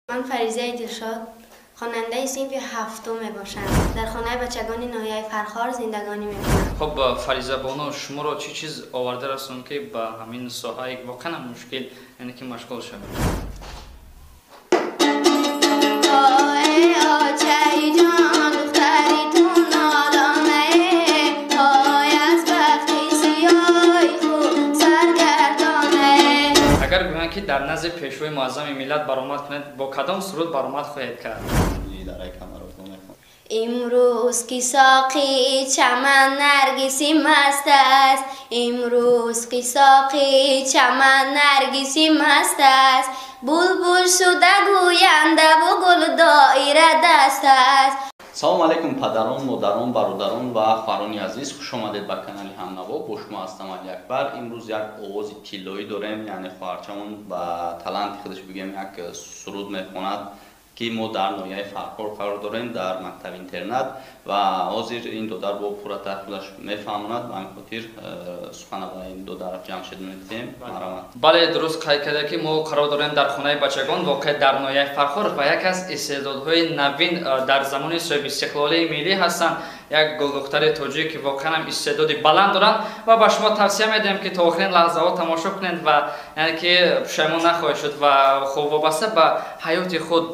من فریضه دلشاد خواننده صنف هفتم میباشم. در خانه بچگان ناحیه فرخار زندگانی میکنم. خب فریضه بانو شما را چی چیز آورده رسون که به همین ساحه واقعا مشکل یعنی که مشغول شوید؟ اگر گویند که در نزد پیشوای معظم ملت برآمد کنید با کدام سرود برآمد خواهید کرد؟ امروز که ساقی چمن نرگسی مست است، امروز که ساقی چمن نرگسی مست است، بلبل شده گوینده و گل دایره دست است. салом алейкум падарон, модарон, бародарон ва хоҳарони азиз, хуш омадед ба канали ҳамнаво. бо шумо ҳастам Али Акбар. имрӯз як овози тиллоӣ дорем, яъне хоҳарчамон ба таланти худаш бигем як суруд мехонад ки мо дар ноҳияи Фархор қарор дорем, дар мактаби интернат ва ҳозир ин додар бо пурра таҳқиқаш мефаҳмонад. ба ҳамин хотир сухана ба ин додар ҷамъшид медиҳем. марамат. бале дуруст қайд карда ки мо қарор дорем дар хонаи бачагон воқеъ дар ноҳияи Фархор ва яке аз истеъдодҳои навин дар замони соҳиби истиқлолии миллӣ ҳастанд, як гулдухтари тоҷик ки воқеан ҳам истеъдоди баланд доранд ва ба шумо тавсия медиҳем ки то охирин лаҳзаҳо тамошо кунед ва яъне ки пушаймон нахоҳед шуд ва хуб вобаста ба ҳаёти худ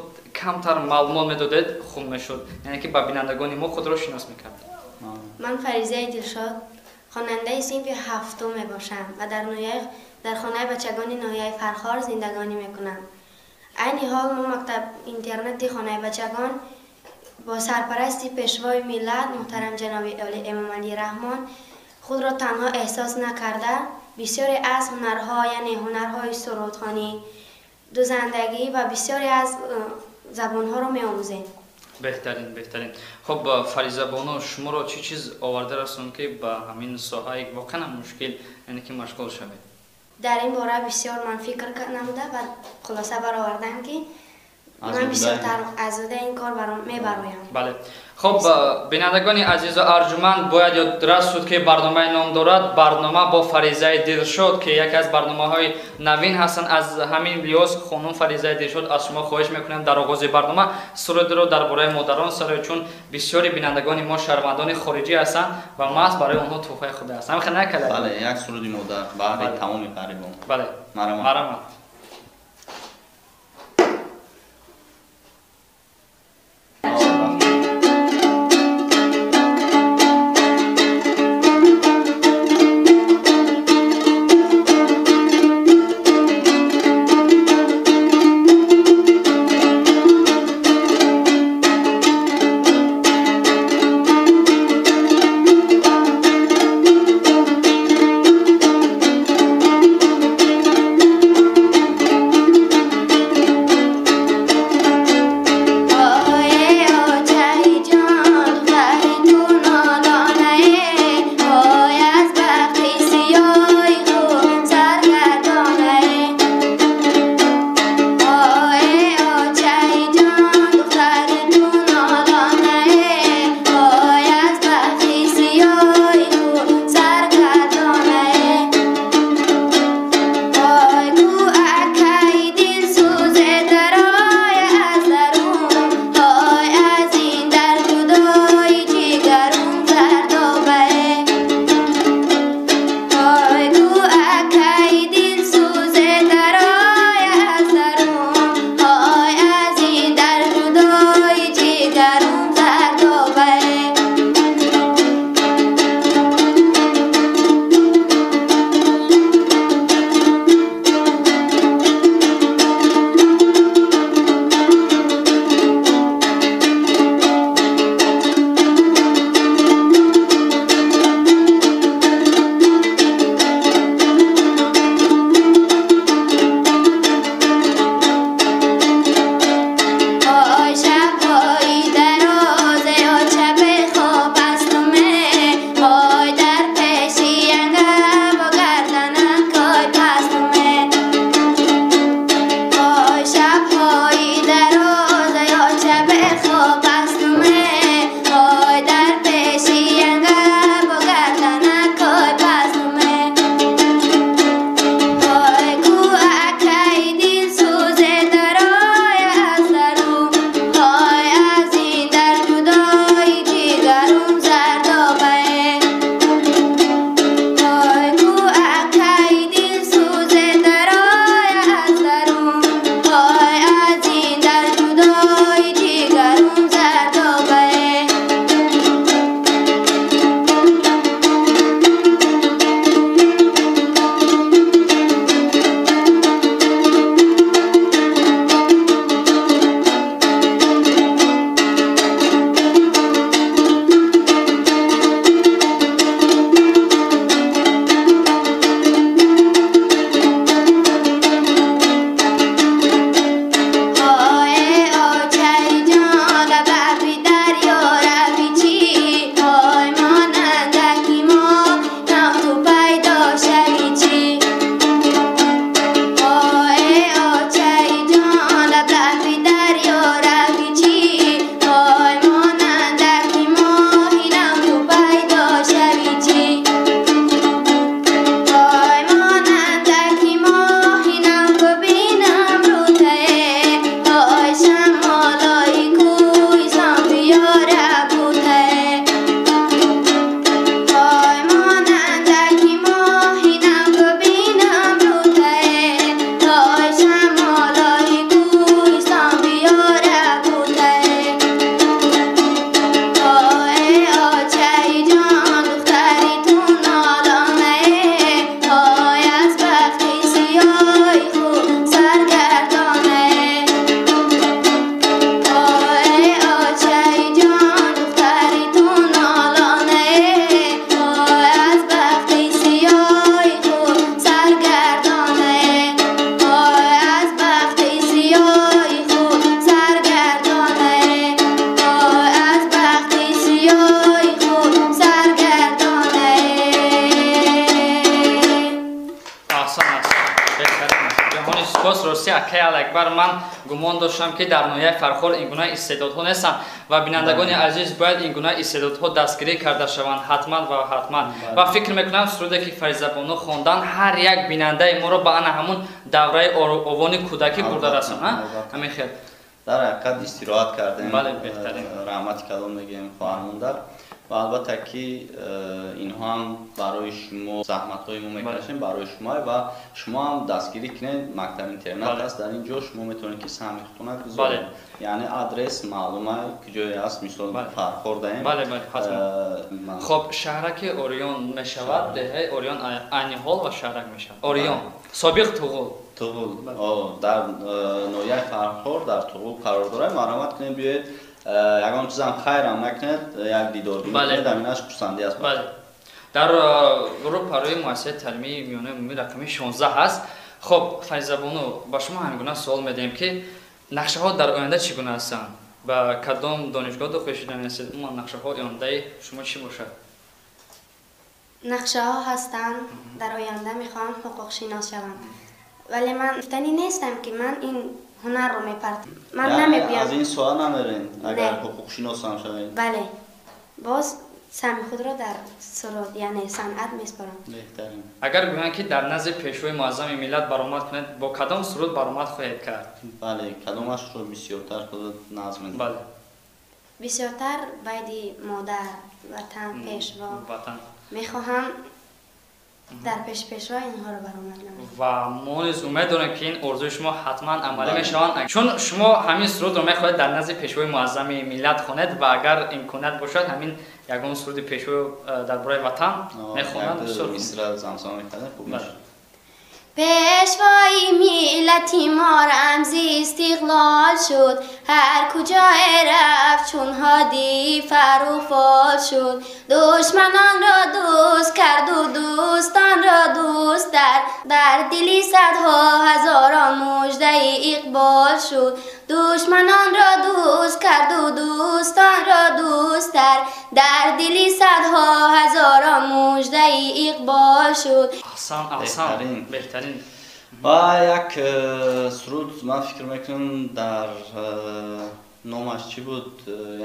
камтар маълумот медодед хуб мешуд, яъне ки ба бинандагони мо худро шинос мекард. من فریضه دلشاد خواننده صنف هفتم میباشم و در خانه بچگان ناحیه فرخار زندگانی میکنم. عین حال ما مکتب اینترنت خانه بچگان با سرپرستی پیشوای ملت محترم جناب امام علی رحمان خود را تنها احساس نکرده، بسیاری از هنرها یعنی هنرهای سرودخوانی، دوزندگی و بسیاری از زبانها را می‌آموزیم. بهترین. خب فریضه بانو شما را چی چیز آورده رسون که به همین ساحه واقعا مشکل یعنی که مشغول شوید؟ در این باره بسیار من فکر نموده و خلاصه برآوردم که من بسیار آزاده این کار میبرایم. بله. خب بینندگان عزیز و ارجمند باید یادداشت شد که برنامه نام دارد برنامه با فریضه دلشاد که یکی از برنامه‌های نوین هستند. از همین لیاز خانم فریضه دلشاد از شما خواهش میکنم در آغاز برنامه سرود رو درباره مادران سرای، چون بسیاری بینندگان ما شهروندان خارجی هستند و محض برای اونها تحفه خود است. همین خدمت نکرد. بله، یک سرودی مادر برای تمام غریبان. بله. مرحمت. такке алакбар ман гумон доштам ки дар ноҳияи Фархор ин гуна истеъдодҳо нестанд ва бинандагони азиз бояд ин гуна истеъдодҳо дастгирӣ карда шаванд ҳатман ва ҳатман ва фикр мекунам суруде ки Фаризабону хондан ҳар як бинандаи моро ба ана ҳамун давраи овони кӯдакӣ бурда расонад. ҳамин хел дар ҳақиқат истироҳат кардем. бале беҳтарин раҳмати калом мегӯем хоҳармондар ва албатта ки инҳо ҳам барои шумо заҳматҳои мо мекашем барои шумо ва шумо ҳам дастгирӣ кинед. мактаб интернат аст дар ин ҷо шумо метавонед ки самихона гузоред, яъне адрес маълума куҷое аст, мисол Фархор даем. бале ҳатман. хоб шаҳраки Орион мешавад, деҳаи Орион айни ҳол ва шаҳрак мешавад. Орион собиқ Туғул дар ноҳияи Фархор дар Туғул қарор дорад. марҳамат кунед биёед, ягон чизам хайрам накунед, як дидор бинед, аминаш хурсандӣ аст. бале дар гурӯҳ парои муассисаи таълимии миёнаи умумӣ рақами 16 ҳаст. хоб Фаризабону ба шумо ҳамин гуна суол медиҳем ки нақшаҳо дар оянда чӣ гуна ҳастанд? ба кадом донишгоҳ дохил шуда меҳастед? умуман нақшаҳо ояндаи шумо чӣ бошад? нақшаҳо ҳастанд, дар оянда мехоҳам ҳуқуқшинос шавам, вале ман гуфтанӣ нестам ки ман ин ҳунарро мепартам. ман намегӯям аз ин соа намерен агар ҳуқуқшинос ҳам шавед. бале боз сами худро дар суруд яъне санъат меспорам. беҳтарин. агар гӯянд ки дар назди пешвои муаззами миллат баромад кунед, бо кадом суруд баромад хоҳед кард? бале кадомашро бисёртар худат назм медиҳед? бале бисёртар байди модар, ватан, пешво ватан мехоҳам дар пешва инҳоро баромад намоям ва мо низ умед дорем ки ин орзуи шумо ҳатман амалӣ мешаванд, чун шумо ҳамин сурудро мехоҳед дар назди пешвои муаззами миллат хонед ва агар имконият бошад ҳамин ягон суруди пешво дар бораи ватан мехонанд. пешвои миллати мо рамзи истиқлол шуд, ҳар куҷое рафт чун ҳоди фарухфол шуд. душманонро дӯст карду дӯстонро дӯсттар, дар дили садҳо ҳазорон муждаи иқбол шуд. душманонро дӯст карду дӯстонро дӯсттар, дар дили садҳо ҳазорон муждаи иқбол шуд. беҳтарин. ва як суруд ман фикр мекунам дар номаш чӣ буд,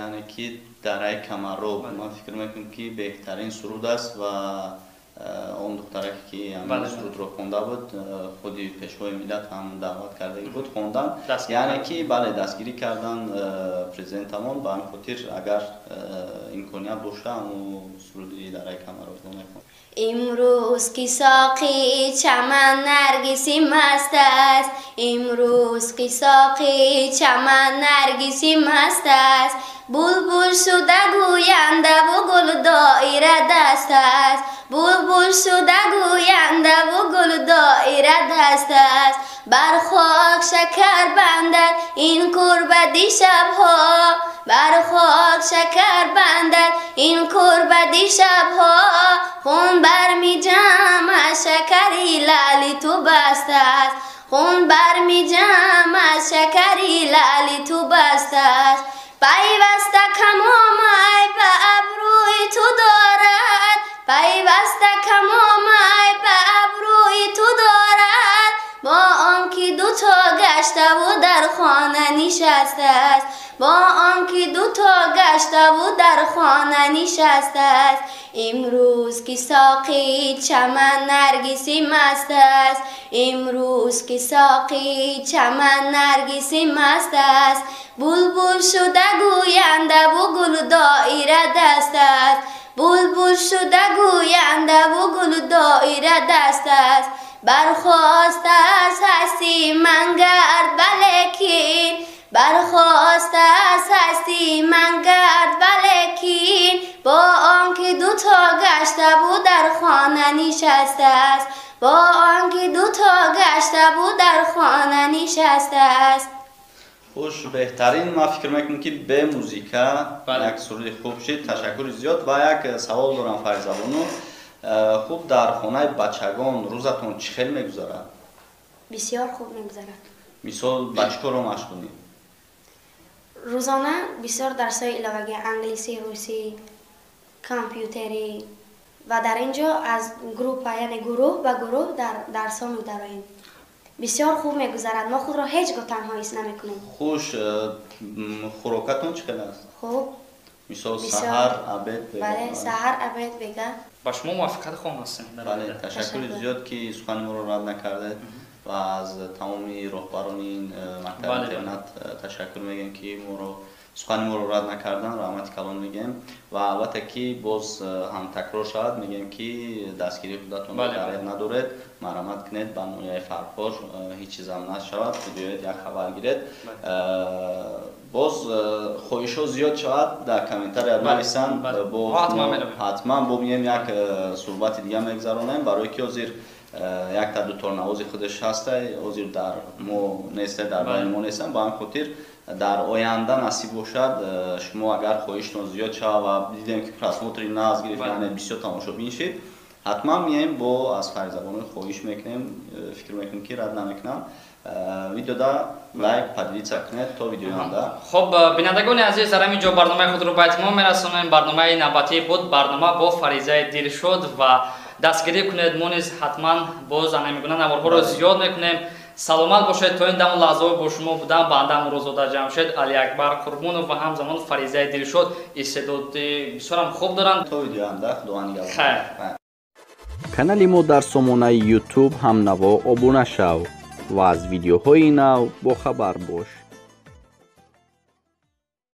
яъне ки дараи камароб, ман фикр мекунам ки беҳтарин суруд аст ва он духтараке ки ҳамин сурудро хонда буд худи пешвои миллат ҳам даъват кардагӣ буд хондан, яъне ки бале дастгирӣ кардан президентамон. ба ҳамин хотир агар имконият боша ҳаму суруди дараи камаробро мехонам. имрӯз ки соқи чаман наргиси маст аст, имрӯз ки соқи чаман наргиси маст аст, булбул шуда гӯянда бу гул доира даст аст, булбул шуда гӯянда бу гул доира даст аст. бар хок шакар бандад ин курбади шабҳо, бар хок шакар бандад ин курбади шабҳо, خون برمی جمع شکری لالی تو بست است، خون برمی جمع شکری لالی تو بست است. پیوسته کمامای به ابروی تو دارد، پیوسته کمامای به ابروی تو دارد. با آنکه دوتا گشته و در خانه نشسته است، با آنکه دوتا گشته و در خانه نشسته است. امروز که ساقی چمن نرگسی مست است، امروز که ساقی چمن نرگسی مست است. بلبل شده گوینده و گل دایره دست است، بلبل شده گوینده و گل دایره دست است. برخواسته از هستی من گرد بلکین، برخواسته از هستی من گرد بلکین، با آنکه دوتا گشته بود در خانه نشسته است، با آنکه دوتا گشته بود در خانه نشسته است. خوش بهترین ما فکر میکنم که به موزیکا یک سرود خوب شد. تشکر زیاد. و یک سوال دارم فریزابانو، خوب در خانه بچگان روزتون چه خیلی میگذارد؟ بسیار خوب میگذرد. مثال بچه رو مشغولید؟ روزانه بسیار درس‌های علاوه انگلیسی، روسی، کامپیوتری و در اینجا از گروه یعنی گروه به گروه در درس‌ها می‌داریم. بسیار خوب میگذرد. ما خود را هیچگاه تنها حس نمیکنیم. خوش خوراکتون چقدر است؟ خوب. مثال بسیار. سحر عبد بله سحر عبد بگه. با شما موافقت خواهم هستیم. بله تشکر زیاد که سخن ما رو رد نکرده و از تمامی رهبران این مکتب اینترنت تشکر میگم که ما رو سخن ما رو رد نکردن، رحمت کلان میگم و البته که باز هم تکرار شود میگم که دستگیری خودتون رو تغییر ندارد، مرحمت کنید به نوعی فرخار هیچ چیز هم نشود، بدوید یک خبر گیرید. باز خواهش ها زیاد شود در کامنتر بنویسن، حتما با میگم یک صحبت دیگه میگذرانیم برای که حاضر یک تا دو تا نواز خودش هسته، حاضر در ما نیسته، در بین ما نیستن، با هم خاطر در آینده نصیب باشد شما اگر خواهشتون زیاد شود و دیدیم که پرسموتری نه از گرفت یعنی بسیار تماشابین شید، حتما میایم با از فرزبان خواهش میکنیم، فکر میکنیم که رد نمیکنم ویدیو دا لایک پدید کنید تا ویدیو آینده. خب بینندگان عزیز، در اینجا برنامه خود رو به اتمام میرسونیم. برنامه نوبتی بود، برنامه با فریضه دلشد و دستگیری کنید. ما نیز حتما باز نمیگونن نوارها رو زیاد میکنیم. سلامت باشید. تا این دم لحظه با شما بودم بنده مروزاده جمشید علی اکبر قربونов و همزمان فریضه دلشد استعداد بسیار خوب دارن. تا ویدیو آینده خدا نگهدار. خیر. کانالی ما در سامانه یوتیوب هم نوا ابونه شو و از ویدیوهای نو با خبر باش.